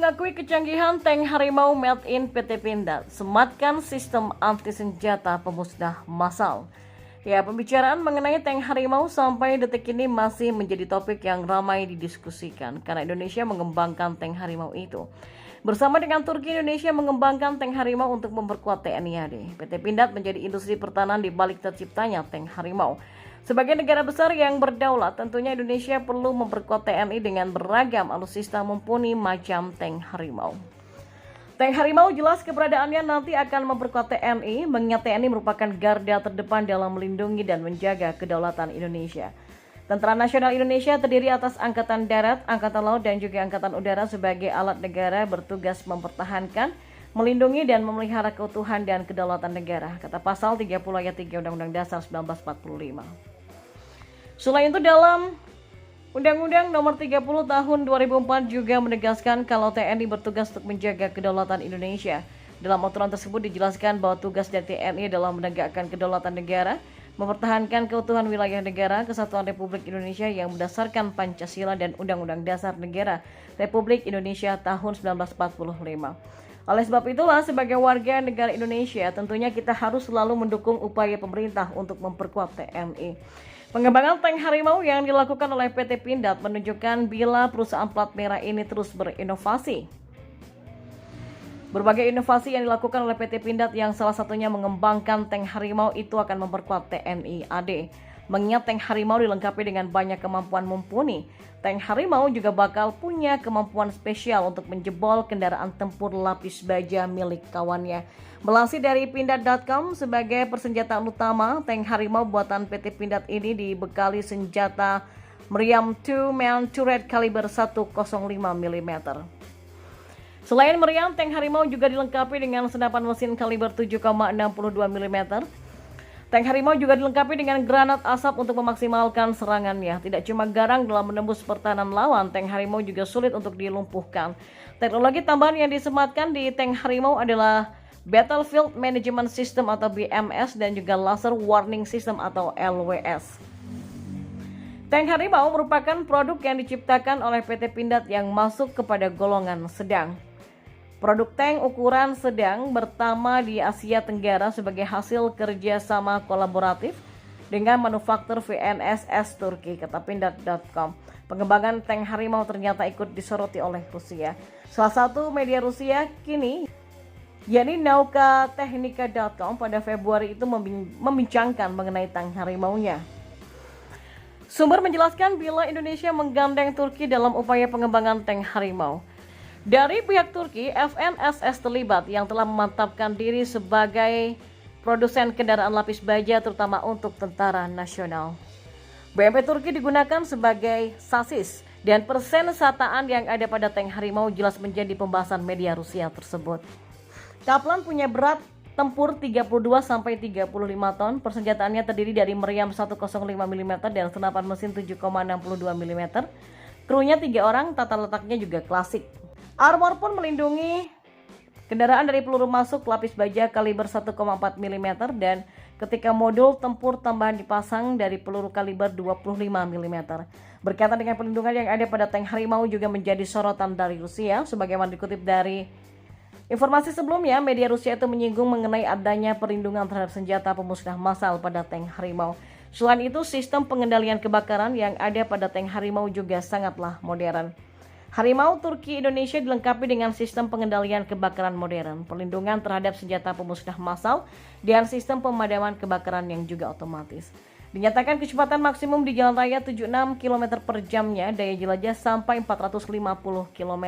mengakui kecanggihan tank harimau made in PT Pindad, sematkan sistem anti senjata pemusnah massal. Ya, pembicaraan mengenai tank harimau sampai detik ini masih menjadi topik yang ramai didiskusikan karena Indonesia mengembangkan tank harimau itu. Bersama dengan Turki, Indonesia mengembangkan tank harimau untuk memperkuat TNI AD. PT Pindad menjadi industri pertahanan di balik terciptanya tank harimau. Sebagai negara besar yang berdaulat, tentunya Indonesia perlu memperkuat TNI dengan beragam alutsista mumpuni macam tank harimau. Tank harimau jelas keberadaannya nanti akan memperkuat TNI, mengingat TNI merupakan garda terdepan dalam melindungi dan menjaga kedaulatan Indonesia. Tentara Nasional Indonesia terdiri atas Angkatan Darat, Angkatan Laut, dan juga Angkatan Udara sebagai alat negara bertugas mempertahankan, melindungi, dan memelihara keutuhan dan kedaulatan negara, kata pasal 30 ayat 3 Undang-Undang Dasar 1945. Selain itu, dalam Undang-Undang Nomor 30 Tahun 2004 juga menegaskan kalau TNI bertugas untuk menjaga kedaulatan Indonesia. Dalam aturan tersebut dijelaskan bahwa tugas dari TNI adalah menegakkan kedaulatan negara, mempertahankan keutuhan wilayah negara, kesatuan Republik Indonesia yang berdasarkan Pancasila dan Undang-Undang Dasar Negara Republik Indonesia tahun 1945. Oleh sebab itulah, sebagai warga negara Indonesia, tentunya kita harus selalu mendukung upaya pemerintah untuk memperkuat TNI. Pengembangan tank harimau yang dilakukan oleh PT Pindad menunjukkan bila perusahaan plat merah ini terus berinovasi. Berbagai inovasi yang dilakukan oleh PT Pindad yang salah satunya mengembangkan tank harimau itu akan memperkuat TNI AD. Mengingat tank harimau dilengkapi dengan banyak kemampuan mumpuni, tank harimau juga bakal punya kemampuan spesial untuk menjebol kendaraan tempur lapis baja milik kawannya. Melansir dari Pindad.com, sebagai persenjataan utama, tank harimau buatan PT Pindad ini dibekali senjata meriam 2-man turret kaliber 105 mm. Selain meriam, tank harimau juga dilengkapi dengan senapan mesin kaliber 7,62 mm. Tank harimau juga dilengkapi dengan granat asap untuk memaksimalkan serangannya. Tidak cuma garang dalam menembus pertahanan lawan, tank harimau juga sulit untuk dilumpuhkan. Teknologi tambahan yang disematkan di tank harimau adalah Battlefield Management System atau BMS dan juga Laser Warning System atau LWS. Tank harimau merupakan produk yang diciptakan oleh PT Pindad yang masuk kepada golongan sedang. Produk tank ukuran sedang pertama di Asia Tenggara sebagai hasil kerjasama kolaboratif dengan manufaktur VNSS Turki, kata Pindad.com. Pengembangan tank harimau ternyata ikut disoroti oleh Rusia. Salah satu media Rusia kini, yakni Naukatehnika.com, pada Februari itu membincangkan mengenai tank harimaunya. Sumber menjelaskan bila Indonesia menggandeng Turki dalam upaya pengembangan tank harimau. Dari pihak Turki, FNSS terlibat yang telah memantapkan diri sebagai produsen kendaraan lapis baja terutama untuk tentara nasional. BMP Turki digunakan sebagai sasis dan persenjataan yang ada pada tank harimau jelas menjadi pembahasan media Rusia tersebut. Kaplan punya berat tempur 32-35 ton, persenjataannya terdiri dari meriam 105 mm dan senapan mesin 7,62 mm. Krunya 3 orang, tata letaknya juga klasik. Armor pun melindungi kendaraan dari peluru masuk lapis baja kaliber 1,4 mm dan ketika modul tempur tambahan dipasang dari peluru kaliber 25 mm. Berkaitan dengan perlindungan yang ada pada tank harimau juga menjadi sorotan dari Rusia. Sebagaimana dikutip dari informasi sebelumnya, media Rusia itu menyinggung mengenai adanya perlindungan terhadap senjata pemusnah massal pada tank harimau. Selain itu, sistem pengendalian kebakaran yang ada pada tank harimau juga sangatlah modern. Harimau Turki Indonesia dilengkapi dengan sistem pengendalian kebakaran modern, perlindungan terhadap senjata pemusnah massal, dan sistem pemadaman kebakaran yang juga otomatis. Dinyatakan kecepatan maksimum di jalan raya 76 km per jamnya, daya jelajah sampai 450 km.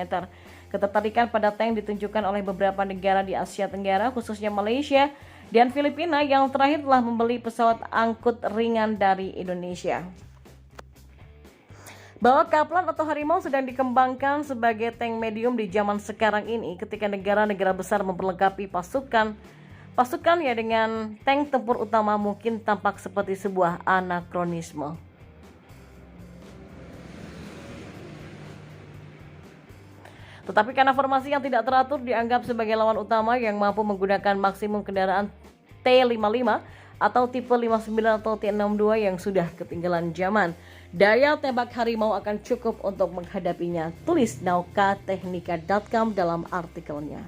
Ketertarikan pada tank ditunjukkan oleh beberapa negara di Asia Tenggara, khususnya Malaysia dan Filipina yang terakhir telah membeli pesawat angkut ringan dari Indonesia. Bahwa Kaplan atau harimau sedang dikembangkan sebagai tank medium di zaman sekarang ini ketika negara-negara besar memperlengkapi pasukan ya dengan tank tempur utama mungkin tampak seperti sebuah anakronisme. Tetapi karena formasi yang tidak teratur dianggap sebagai lawan utama yang mampu menggunakan maksimum kendaraan T-55 atau tipe 59 atau T-62 yang sudah ketinggalan zaman. Daya tembak harimau akan cukup untuk menghadapinya, tulis naukatechnika.com dalam artikelnya.